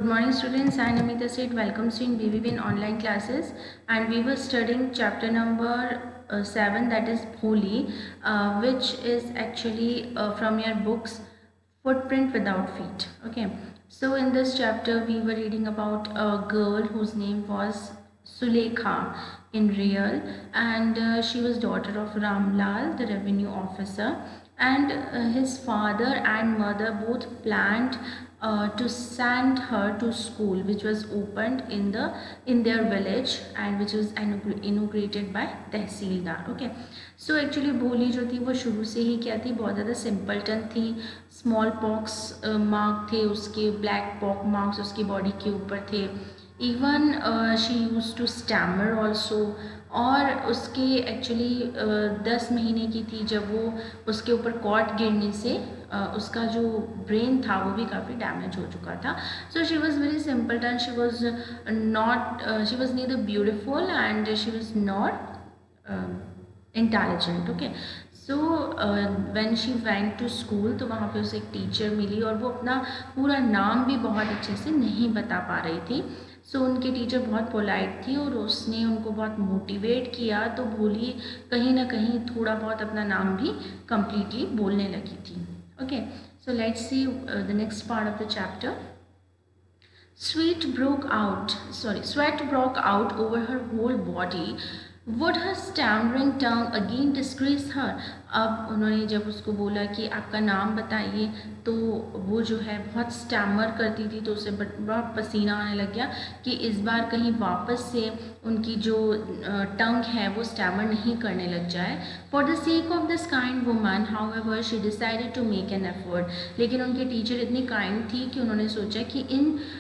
Good morning students, I am Namita Seth. Welcome to in BBBin online classes, and we were studying chapter number 7, that is Bholi, which is actually from your books Footprint Without Feet. Okay, so in this chapter we were reading about a girl whose name was Sulekha in real, and she was daughter of Ramlal, the revenue officer, and his father and mother both planned to send her to school, which was opened in their village and which was inaugurated by tehsildar. Okay, so actually भोली जो थी वो शुरू से ही क्या थी, बहुत ज़्यादा सिंपलटन थी. स्मॉल पॉक्स मार्क थे उसके, ब्लैक पॉक मार्क्स उसकी बॉडी के ऊपर थे. Even she use to stammer also. और उसके एक्चुअली 10 महीने की थी जब वो उसके ऊपर कॉट गिरने से उसका जो ब्रेन था वो भी काफ़ी डैमेज हो चुका था. So she was very simple and she was neither beautiful and she was not intelligent. Okay, so when she went to school तो वहाँ पे उसे एक टीचर मिली और वो अपना पूरा नाम भी बहुत अच्छे से नहीं बता पा रही थी. सो उनके टीचर बहुत पोलाइट थी और उसने उनको बहुत मोटिवेट किया, तो भोली कहीं ना कहीं थोड़ा बहुत अपना नाम भी कम्प्लीटली बोलने लगी थी. Okay, so let's see the next part of the chapter. Sweat broke out over her whole body. Would her stammering tongue again disgrace her? अब उन्होंने जब उसको बोला कि आपका नाम बताइए, तो वो जो है बहुत स्टैमर करती थी, तो उसे बड़ा पसीना आने लग गया कि इस बार कहीं वापस से उनकी जो टंग है वो स्टैमर नहीं करने लग जाए. For the sake of this kind woman however she decided to make an effort. लेकिन उनके टीचर इतनी काइंड थी कि उन्होंने सोचा कि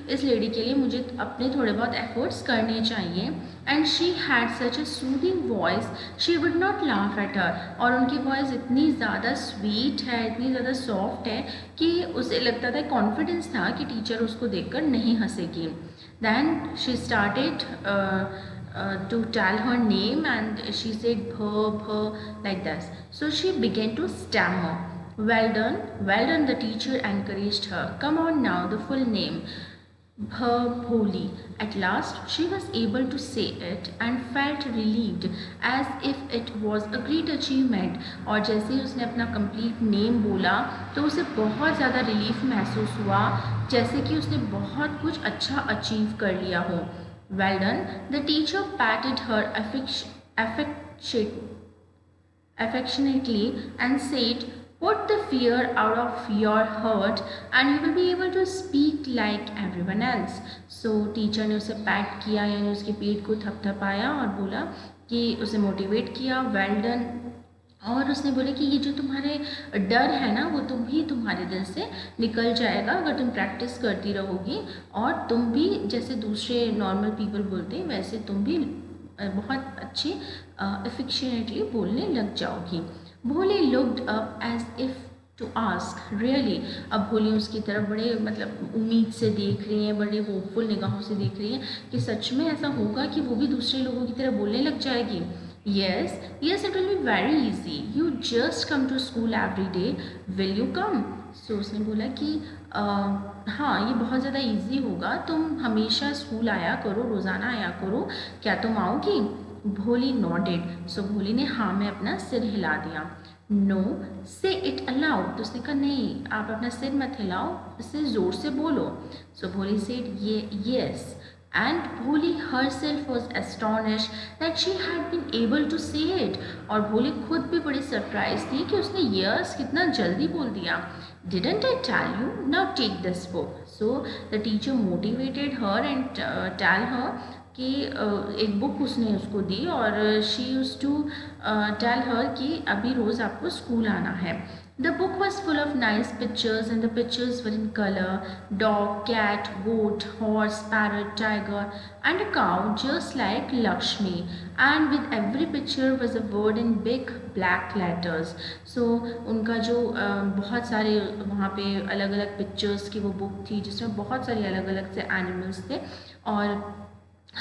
इस लेडी के लिए मुझे अपने थोड़े बहुत एफर्ट्स करने चाहिए. And she had such a soothing voice she would not laugh at her. और उनकी वॉइस इतनी ज़्यादा स्वीट है, इतनी ज़्यादा सॉफ्ट है कि उसे लगता था, कॉन्फिडेंस था कि टीचर उसको देखकर नहीं हंसेगी. Then she started to tell her name and she said bh like this. So she began to stammer. Well done, the teacher encouraged her. Come on now, the full name. Bholi. At last she was able to say it and felt relieved as if it was a great achievement. और जैसे ही उसने अपना complete name बोला तो उसे बहुत ज़्यादा relief महसूस हुआ, जैसे कि उसने बहुत कुछ अच्छा अचीव कर लिया हो. Well done. The teacher patted her affectionately and said, put the fear out of your heart and you will be able to speak like everyone else. So teacher ने उसे पैट किया, यानी उसके पेट को थपथपाया और बोला कि उसे मोटिवेट किया. Well done. और उसने बोला कि ये जो तुम्हारे डर है ना वो तुम्हारे दिल से निकल जाएगा अगर तुम प्रैक्टिस करती रहोगी, और तुम भी जैसे दूसरे नॉर्मल पीपल बोलते हैं वैसे तुम भी बहुत अच्छे एफिशिएंटली बोलने लग जाओगी. Bholi looked up as if to ask really. अब भोली उसकी तरफ बड़े उम्मीद से देख रही हैं, बड़े होपफुल निगाहों से देख रही हैं कि सच में ऐसा होगा कि वो भी दूसरे लोगों की तरह बोलने लग जाएगी. Yes, it will be very easy. You just come to school every day. Will you come? So उसने बोला कि हाँ, ये बहुत ज़्यादा इजी होगा, तुम हमेशा स्कूल आया करो, रोज़ाना आया करो, क्या तुम आओगी? भोली नॉडेड. सो भोली ने हाँ में अपना सिर हिला दिया. नो, से इट अलाउड. तो उसने कहा नहीं, आप अपना सिर मत हिलाओ, इसे ज़ोर से बोलो. सो भोली said yes. And Bholi herself was astonished that she had been able to say it. और भोली खुद भी बड़ी सरप्राइज थी कि उसने yes कितना जल्दी बोल दिया. Didn't I tell you? Now take this book. So the teacher motivated her and tell her कि एक बुक उसने उसको दी और she used to tell her कि अभी रोज़ आपको स्कूल आना है. The book was full of nice pictures and the pictures were in color: dog, cat, goat, horse, parrot, tiger and a cow just like Lakshmi, and with every picture was a word in big black letters. So उनका जो बहुत सारे वहाँ पे अलग अलग pictures की वो बुक थी जिसमें बहुत सारे अलग अलग से एनिमल्स थे और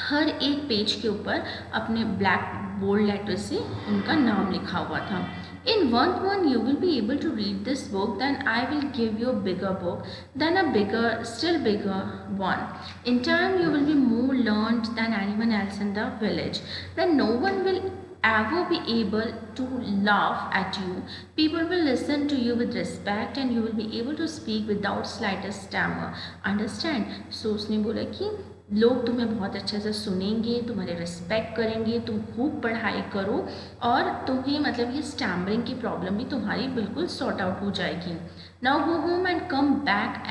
हर एक पेज के ऊपर अपने ब्लैक बोल्ड लेटर से उनका नाम लिखा हुआ था. In one you will be able to read this book, then I will give you a bigger book, then a bigger, still bigger one. In time you will be more learned than anyone else in the village. Then no one will ever be able to laugh at you. People will listen to you with respect and you will be able to speak without slightest stammer. Understand? So उसने बोला कि लोग तुम्हें बहुत अच्छे से सुनेंगे, तुम्हारे रिस्पेक्ट करेंगे, तुम खूब पढ़ाई करो और तुम्हें मतलब ये स्टैमरिंग की प्रॉब्लम भी तुम्हारी बिल्कुल सॉर्ट आउट हो जाएगी. Now go home and come back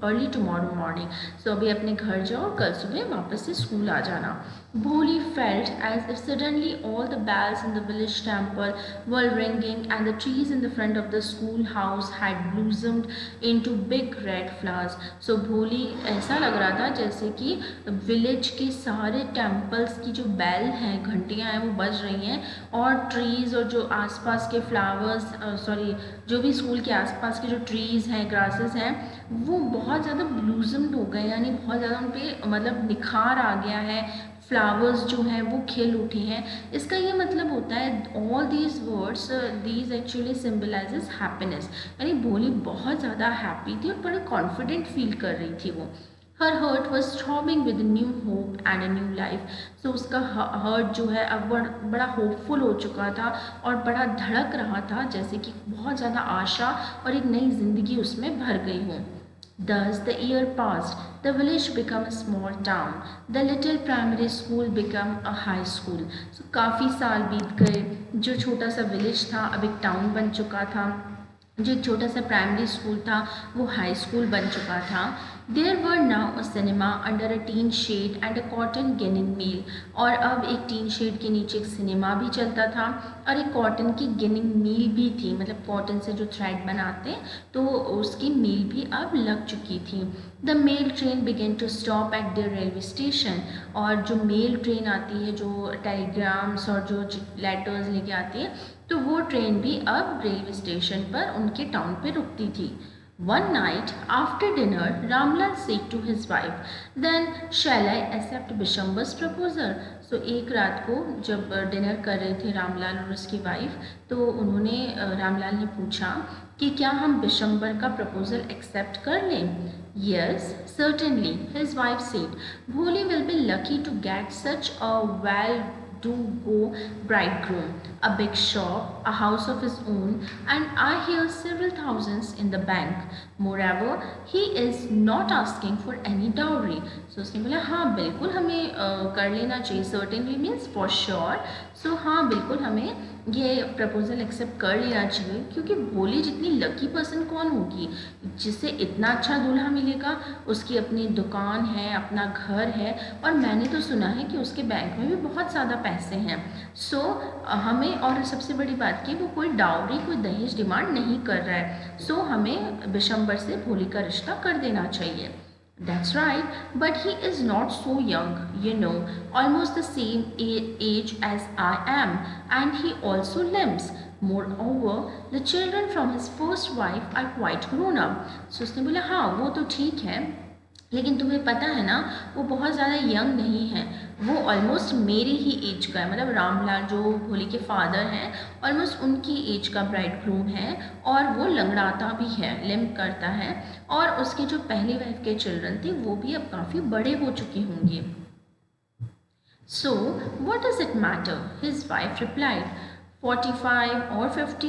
early tomorrow morning. So अभी अपने घर जाओ, कल सुबह वापस से स्कूल आ जाना. Bholi felt as if suddenly all the bells in the village temple were ringing and the trees in the front of the schoolhouse had blossomed into big red flowers. So Bholi ऐसा लग रहा था जैसे कि village के सारे temples की जो बेल हैं, घंटियाँ हैं, वो बज रही हैं और ट्रीज़ और जो आसपास के फ्लावर्स जो भी स्कूल के आसपास के जो ट्रीज़ हैं, ग्रासेस हैं, वो बहुत ज़्यादा ब्लूजम्ड हो गए, यानी बहुत ज़्यादा उन पर मतलब निखार आ गया है. फ्लावर्स जो हैं वो खिल उठे हैं. इसका ये मतलब होता है all these words these actually symbolises happiness. यानी भोली बहुत ज़्यादा हैप्पी थी और बड़ा कॉन्फिडेंट फील कर रही थी वो. Her heart was throbbing with new hope and a new life. So उसका हर्ट जो है अब बड़ा होपफुल हो चुका था और बड़ा धड़क रहा था, जैसे कि बहुत ज़्यादा आशा और एक नई जिंदगी उसमें भर गई हो. Thus the year passed. The village became a small town. The little primary school became a high school. So काफ़ी साल बीत गए. जो छोटा सा विलेज था अब एक टाउन बन चुका था. जो एक छोटा सा प्राइमरी स्कूल था वो हाई स्कूल बन चुका था. There were now a cinema under a tin shed and a cotton ginning mill. और अब एक टीन शेड के नीचे एक सिनेमा भी चलता था और एक कॉटन की गिनिंग मिल भी थी, मतलब कॉटन से जो थ्रेड बनाते तो उसकी मिल भी अब लग चुकी थी. The mail train began to stop at the railway station. और जो मेल ट्रेन आती है, जो टेलीग्राम्स और जो लेटर्स लेके आती है, तो वो ट्रेन भी अब रेलवे स्टेशन पर उनके टाउन पे रुकती थी. One night after dinner, Ramlal said to his wife, "Then shall I accept Bishambar's proposal?" So एक रात को जब डिनर कर रहे थे रामलाल और उसकी वाइफ, तो उन्होंने रामलाल ने पूछा कि क्या हम बिशंबर का प्रपोजल एक्सेप्ट कर लें. Yes, certainly, his wife said. Bholi will be lucky to get such a well-to-go bridegroom, a big shop, a house of his own, and I hear several thousands in the bank. Moreover, he is not asking for any dowry. So उसने बोला हाँ बिल्कुल हमें कर लेना चाहिए. Certainly means for sure. So हाँ बिल्कुल हमें ये प्रपोज़ल एक्सेप्ट कर लेना चाहिए, क्योंकि भोली जितनी लकी पर्सन कौन होगी जिसे इतना अच्छा दूल्हा मिलेगा. उसकी अपनी दुकान है, अपना घर है और मैंने तो सुना है कि उसके बैंक में भी बहुत ज़्यादा पैसे हैं. सो हमें, और सबसे बड़ी बात कि वो कोई डाउरी, कोई दहेज डिमांड नहीं कर रहा है. सो हमें बिशंबर से भोली का रिश्ता कर देना चाहिए. That's right, but he is not so young, you know, almost the same age as I am, and he also limps. Moreover, the children from his first wife are quite grown up. So उसने बोला हाँ वो तो ठीक है, लेकिन तुम्हें पता है ना वो बहुत ज़्यादा यंग नहीं है. वो ऑलमोस्ट मेरी ही एज का है, मतलब रामलाल जो भोली के फादर हैं ऑलमोस्ट उनकी एज का ब्राइड ग्रूम है. और वो लंगड़ाता भी है, लिम्प करता है. और उसके जो पहली वाइफ के चिल्ड्रन थे वो भी अब काफ़ी बड़े हो चुके होंगे. So what does it matter, his wife replied. 45 or 50,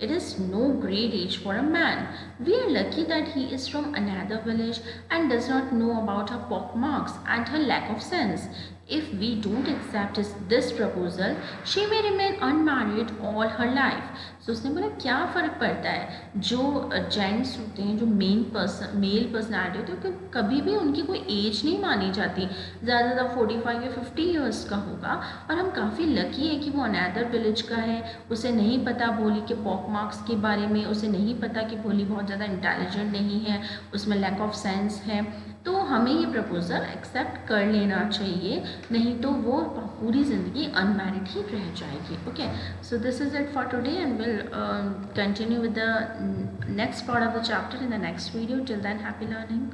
it is no great age for a man. We are lucky that he is from another village and does not know about her pockmarks and her lack of sense. If we don't accept this proposal, she may remain unmarried all her life. So उसने बोला क्या फ़र्क पड़ता है, जो gents होते हैं, जो मेल पर्सनैलिटी होती है, कभी भी उनकी कोई एज नहीं मानी जाती. ज़्यादा 45 या 50 ईयर्स का होगा. और हम काफ़ी लकी हैं कि वो अनदर विलेज का है. उसे नहीं पता भोली के पॉक मार्क्स के बारे में, उसे नहीं पता कि भोली बहुत ज़्यादा इंटेलिजेंट नहीं है, उसमें लैक ऑफ सेंस है. तो हमें ये प्रपोज़ल एक्सेप्ट कर लेना चाहिए, नहीं तो वो पूरी ज़िंदगी अनमैरिड ही रह जाएगी. Okay, so this is it for today and will continue with the next part of the chapter in the next video. Till then, happy learning.